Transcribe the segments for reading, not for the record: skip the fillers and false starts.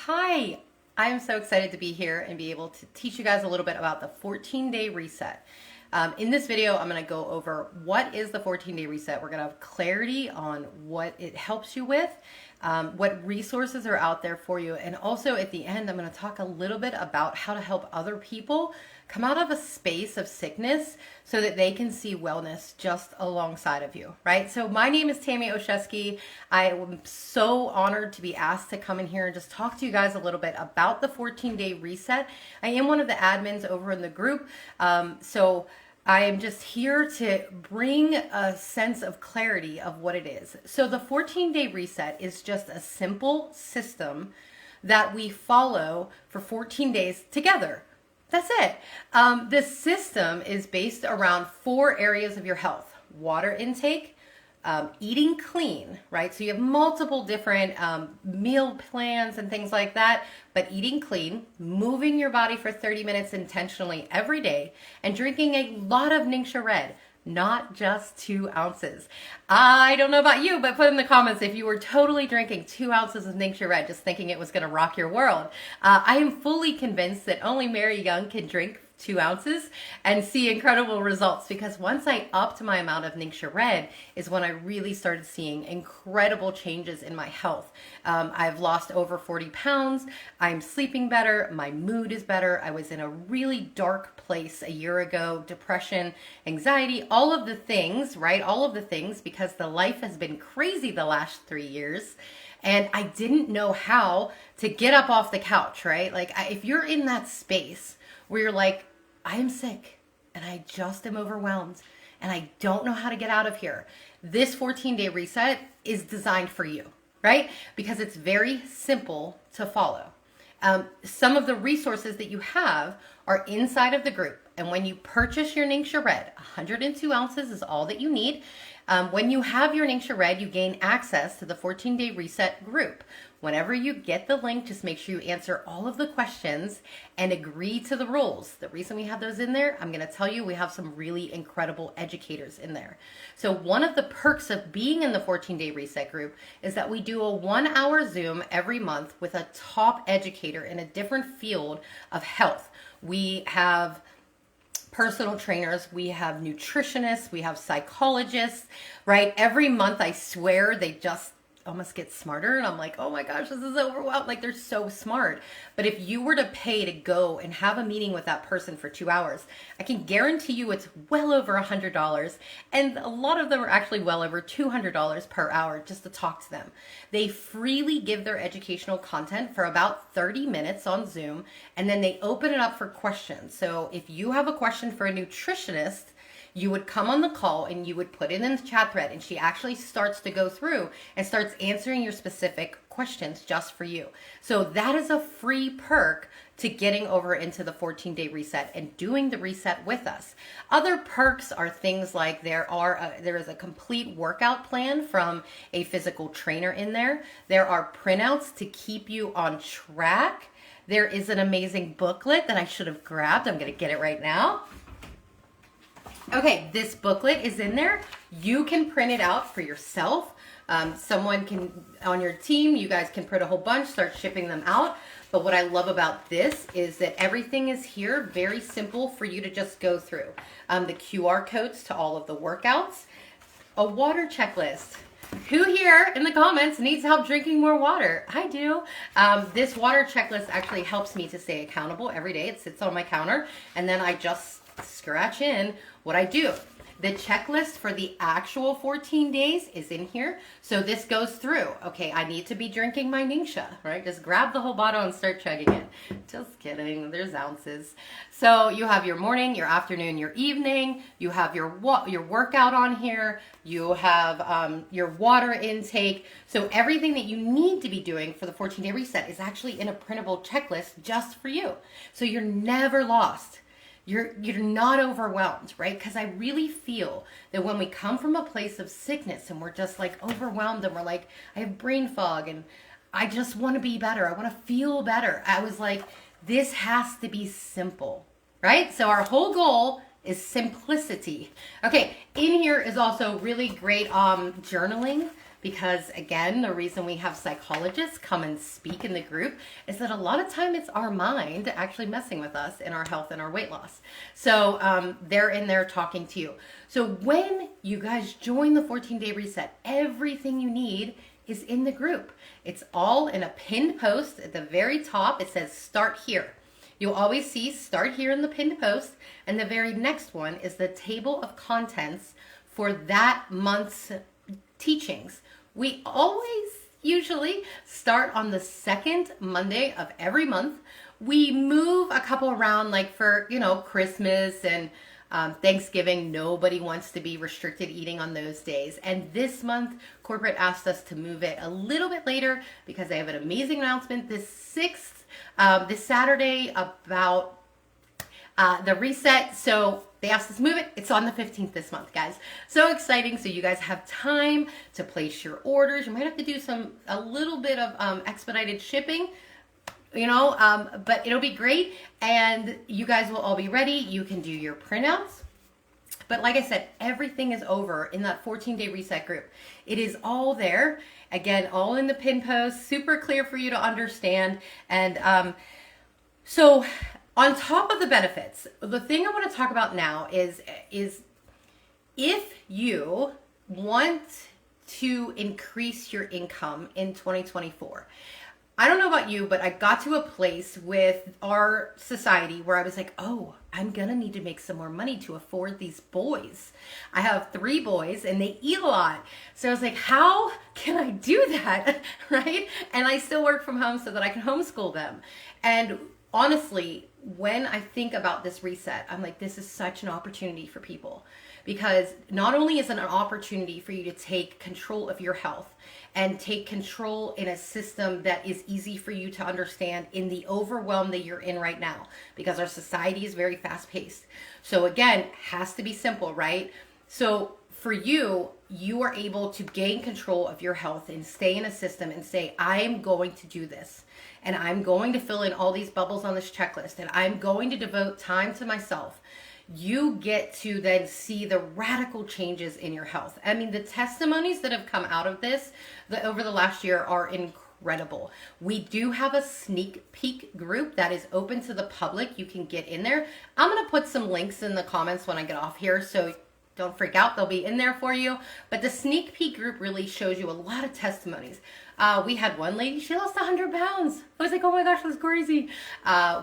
Hi, I'm so excited to be here and be able to teach you guys a little bit about the 14-day reset. In this video, I'm going to go over what is the 14-day reset. We're going to have clarity on what it helps you with, what resources are out there for you, and also at the end, I'm going to talk a little bit about how to help other people come out of a space of sickness so that they can see wellness just alongside of you, right? So my name is Tammy Osiecki. I am so honored to be asked to come in here and just talk to you guys a little bit about the 14-day reset. I am one of the admins over in the group, so I am just here to bring a sense of clarity of what it is. So the 14-day reset is just a simple system that we follow for 14 days together. That's it. This system is based around 4 areas of your health: water intake, eating clean, right? So you have multiple different meal plans and things like that, but eating clean, moving your body for 30 minutes intentionally every day, and drinking a lot of Ningxia Red, not just 2 ounces. I don't know about you, but put in the comments if you were totally drinking 2 ounces of Ningxia Red just thinking it was going to rock your world. I am fully convinced that only Mary Young can drink 2 ounces and see incredible results, because once I upped my amount of Ningxia Red is when I really started seeing incredible changes in my health. I've lost over 40 pounds. I'm sleeping better. My mood is better. I was in a really dark place a year ago: depression, anxiety, all of the things, right? All of the things, because the life has been crazy the last 3 years. And I didn't know how to get up off the couch, right? Like, if you're in that space where you're like, I am sick and I just am overwhelmed and I don't know how to get out of here, this 14-day reset is designed for you, right? Because it's very simple to follow. Some of the resources that you have are inside of the group. And when you purchase your Ningxia Red, 102 ounces is all that you need. When you have your Ningxia Red, you gain access to the 14-day reset group. Whenever you get the link, just make sure you answer all of the questions and agree to the rules. The reason we have those in there, I'm going to tell you, we have some really incredible educators in there. So one of the perks of being in the 14-day reset group is that we do a 1-hour Zoom every month with a top educator in a different field of health. We have personal trainers, we have nutritionists, we have psychologists, right? Every month, I swear, they just almost get smarter, and I'm like, oh my gosh, this is overwhelming. Like, they're so smart. But if you were to pay to go and have a meeting with that person for 2 hours, I can guarantee you it's well over $100, and a lot of them are actually well over $200 per hour just to talk to them. They freely give their educational content for about 30 minutes on Zoom, and then they open it up for questions. So if you have a question for a nutritionist, you would come on the call and you would put it in the chat thread, and she actually starts to go through and starts answering your specific questions just for you. So that is a free perk to getting over into the 14-day reset and doing the reset with us. Other perks are things like there is a complete workout plan from a physical trainer in there. There are printouts to keep you on track. There is an amazing booklet that I should have grabbed. I'm going to get it right now. Okay, this booklet is in there. You can print it out for yourself. Someone can, on your team, you guys can print a whole bunch, start shipping them out. But what I love about this is that everything is here, very simple for you to just go through. The QR codes to all of the workouts, a water checklist. Who here in the comments needs help drinking more water? I do. This water checklist actually helps me to stay accountable every day. It sits on my counter, and then I just scratch in what I do. The checklist for the actual 14 days is in here. So this goes through, okay, I need to be drinking my Ningxia, right? Just grab the whole bottle and start chugging it. Just kidding, there's ounces. So you have your morning, your afternoon, your evening, you have your workout on here, you have your water intake. So everything that you need to be doing for the 14-day reset is actually in a printable checklist just for you. So you're never lost. You're not overwhelmed, right? Because I really feel that when we come from a place of sickness and we're just like overwhelmed and we're like, I have brain fog and I just want to be better, I want to feel better, I was like, this has to be simple, right? So our whole goal is simplicity. Okay, in here is also really great journaling. because again, the reason we have psychologists come and speak in the group is that a lot of time it's our mind actually messing with us in our health and our weight loss. So they're in there talking to you. So when you guys join the 14-day reset, everything you need is in the group. It's all in a pinned post at the very top. It says start here. You'll always see start here in the pinned post, and the very next one is the table of contents for that month's teachings. We always usually start on the second Monday of every month. We move a couple around, like for, Christmas and Thanksgiving. Nobody wants to be restricted eating on those days. And this month, corporate asked us to move it a little bit later because they have an amazing announcement this Saturday about the reset. So they asked us to move it. It's on the 15th this month, guys. So exciting. So you guys have time to place your orders. You might have to do a little bit of expedited shipping, but it'll be great. And you guys will all be ready. You can do your printouts. But like I said, everything is over in that 14-day reset group. It is all there. Again, all in the pin post, super clear for you to understand. And so on top of the benefits, the thing I want to talk about now is if you want to increase your income in 2024. I don't know about you, but I got to a place with our society where I was like, oh, I'm going to need to make some more money to afford these boys. I have 3 boys and they eat a lot. So I was like, how can I do that? Right? And I still work from home so that I can homeschool them. And honestly, when I think about this reset, I'm like, this is such an opportunity for people, because not only is it an opportunity for you to take control of your health and take control in a system that is easy for you to understand in the overwhelm that you're in right now, because our society is very fast paced. So again, has to be simple, right? So for you, you are able to gain control of your health and stay in a system and say, I am going to do this. And I'm going to fill in all these bubbles on this checklist. And I'm going to devote time to myself. You get to then see the radical changes in your health. I mean, the testimonies that have come out of this over the last year are incredible. We do have a sneak peek group that is open to the public. You can get in there. I'm going to put some links in the comments when I get off here, so don't freak out. They'll be in there for you. But the sneak peek group really shows you a lot of testimonies. We had one lady, she lost 100 pounds. I was like, oh my gosh, that's crazy.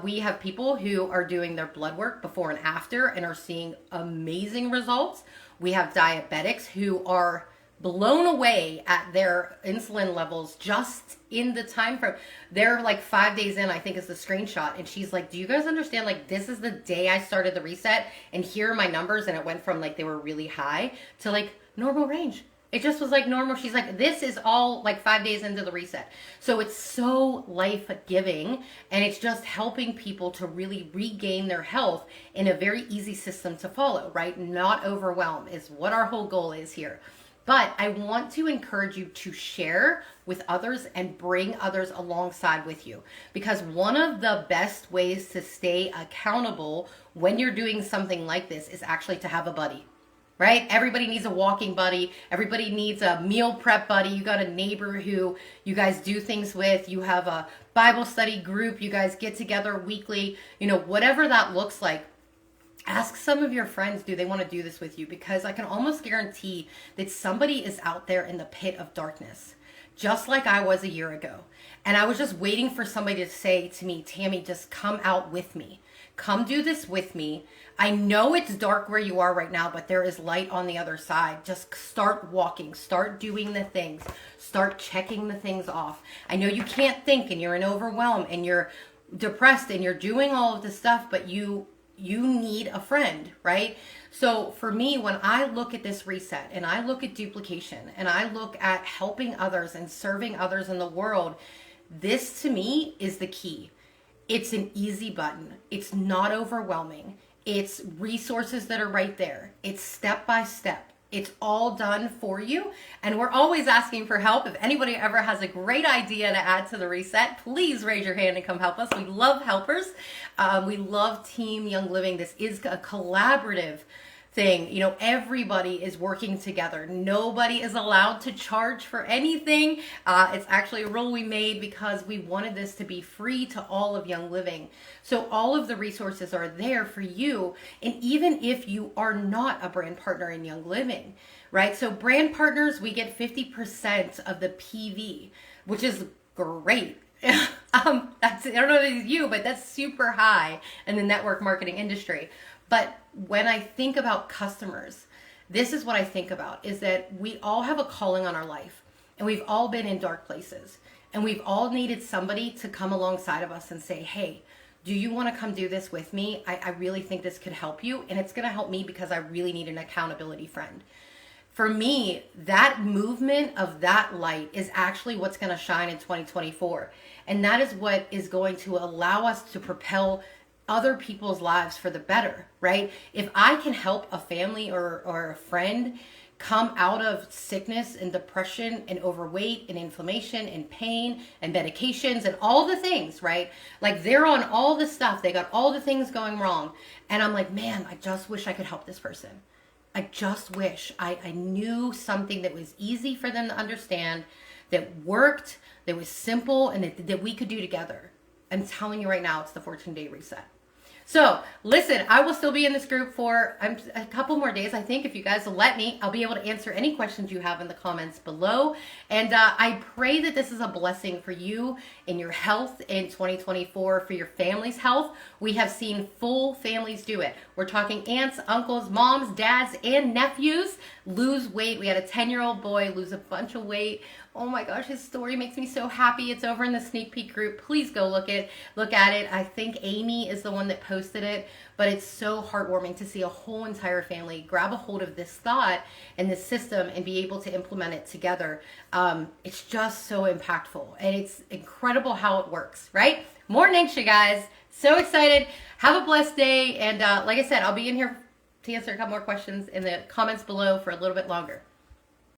We have people who are doing their blood work before and after and are seeing amazing results. We have diabetics who are blown away at their insulin levels just in the time frame. They're like 5 days in, I think is the screenshot. And she's like, do you guys understand? Like, this is the day I started the reset and here are my numbers. And it went from like, they were really high to like normal range. It just was like normal. She's like, this is all like 5 days into the reset. So it's so life-giving, and it's just helping people to really regain their health in a very easy system to follow, right? Not overwhelm is what our whole goal is here. But I want to encourage you to share with others and bring others alongside with you, because one of the best ways to stay accountable when you're doing something like this is actually to have a buddy. Right? Everybody needs a walking buddy. Everybody needs a meal prep buddy. You got a neighbor who you guys do things with. You have a Bible study group. You guys get together weekly. Whatever that looks like. Ask some of your friends, do they want to do this with you? Because I can almost guarantee that somebody is out there in the pit of darkness, just like I was a year ago. And I was just waiting for somebody to say to me, Tammy, just come out with me. Come do this with me. I know it's dark where you are right now, but there is light on the other side. Just start walking, start doing the things, start checking the things off. I know you can't think and you're in overwhelm and you're depressed and you're doing all of this stuff, but you need a friend, right? So for me, when I look at this reset and I look at duplication and I look at helping others and serving others in the world, this to me is the key. It's an easy button. It's not overwhelming. It's resources that are right there. It's step by step. It's all done for you. And we're always asking for help. If anybody ever has a great idea to add to the reset, please raise your hand and come help us. We love helpers. We love Team Young Living. This is a collaborative thing. You know, everybody is working together. Nobody is allowed to charge for anything. It's actually a rule we made because we wanted this to be free to all of Young Living. So all of the resources are there for you. And even if you are not a brand partner in Young Living, right? So brand partners, we get 50% of the PV, which is great. I don't know if it's you, but that's super high in the network marketing industry. But when I think about customers, this is what I think about, is that we all have a calling on our life, and we've all been in dark places, and we've all needed somebody to come alongside of us and say, hey, do you want to come do this with me? I really think this could help you, and it's going to help me because I really need an accountability friend. For me, that movement of that light is actually what's going to shine in 2024. And that is what is going to allow us to propel other people's lives for the better, right? If I can help a family or a friend come out of sickness and depression and overweight and inflammation and pain and medications and all the things, right? Like they're on all the stuff. They got all the things going wrong. And I'm like, man, I just wish I could help this person. I just wish I knew something that was easy for them to understand, that worked, that was simple, and that we could do together. I'm telling you right now, it's the 14-day reset. So listen, I will still be in this group for a couple more days. I think if you guys will let me, I'll be able to answer any questions you have in the comments below. And I pray that this is a blessing for you in your health in 2024, for your family's health. We have seen full families do it. We're talking aunts, uncles, moms, dads, and nephews lose weight. We had a 10-year-old boy lose a bunch of weight. Oh my gosh, his story makes me so happy. It's over in the sneak peek group. Please go look at it. I think Amy is the one that posted it, but it's so heartwarming to see a whole entire family grab a hold of this thought and this system and be able to implement it together. It's just so impactful, and it's incredible how it works, right? More thanks, you guys. So excited. Have a blessed day. And like I said, I'll be in here to answer a couple more questions in the comments below for a little bit longer.